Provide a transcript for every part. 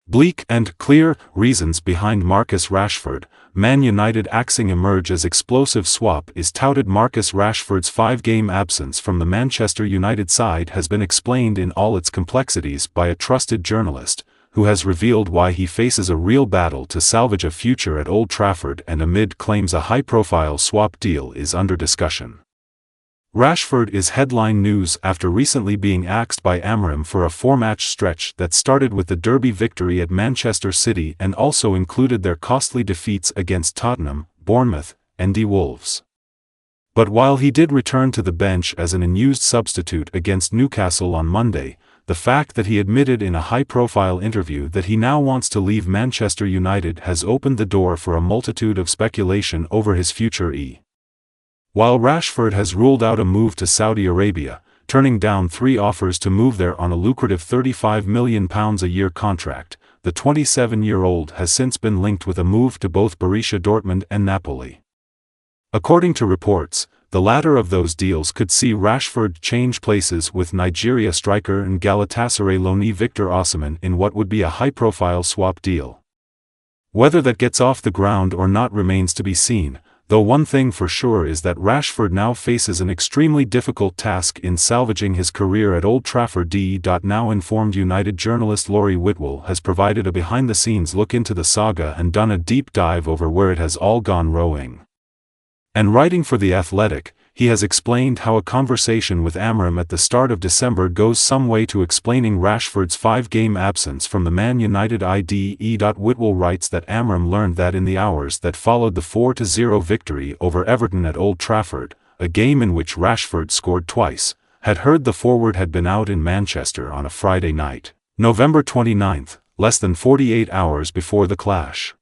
Bleak and clear reasons behind Marcus Rashford, Man United axing emerge as explosive swap is touted. Marcus Rashford's 5-game absence from the Manchester United side has been explained in all its complexities by a trusted journalist, who has revealed why he faces a real battle to salvage a future at Old Trafford and amid claims a high-profile swap deal is under discussion. Rashford is headline news after recently being axed by Amorim for a 4-match stretch that started with the derby victory at Manchester City and also included their costly defeats against Tottenham, Bournemouth, and the Wolves. But while he did return to the bench as an unused substitute against Newcastle on Monday, the fact that he admitted in a high-profile interview that he now wants to leave Manchester United has opened the door for a multitude of speculation over his future. While Rashford has ruled out a move to Saudi Arabia, turning down 3 offers to move there on a lucrative £35 million a year contract, the 27-year-old has since been linked with a move to both Borussia Dortmund and Napoli. According to reports, the latter of those deals could see Rashford change places with Nigeria striker and Galatasaray loanee Victor Osimhen in what would be a high-profile swap deal. Whether that gets off the ground or not remains to be seen, though one thing for sure is that Rashford now faces an extremely difficult task in salvaging his career at Old Trafford. Now informed United journalist Laurie Whitwell has provided a behind-the-scenes look into the saga and done a deep dive over where it has all gone wrong. And writing for The Athletic, he has explained how a conversation with Amorim at the start of December goes some way to explaining Rashford's 5-game absence from the Man United IDE. Whitwell writes that Amorim learned that in the hours that followed the 4-0 victory over Everton at Old Trafford, a game in which Rashford scored twice, had heard the forward had been out in Manchester on a Friday night, November 29, less than 48 hours before the clash.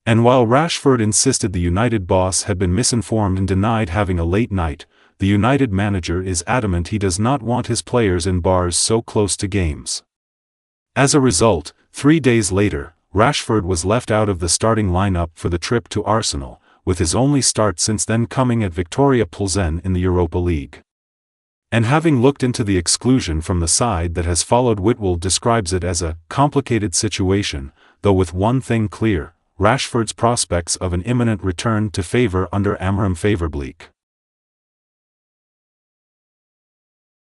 And while Rashford insisted the United boss had been misinformed and denied having a late night, the United manager is adamant he does not want his players in bars so close to games. As a result, 3 days later, Rashford was left out of the starting lineup for the trip to Arsenal, with his only start since then coming at Victoria Plzen in the Europa League. And having looked into the exclusion from the side that has followed, Whitwell describes it as a complicated situation, though with one thing clear: Rashford's prospects of an imminent return to favour under Amorim favour bleak.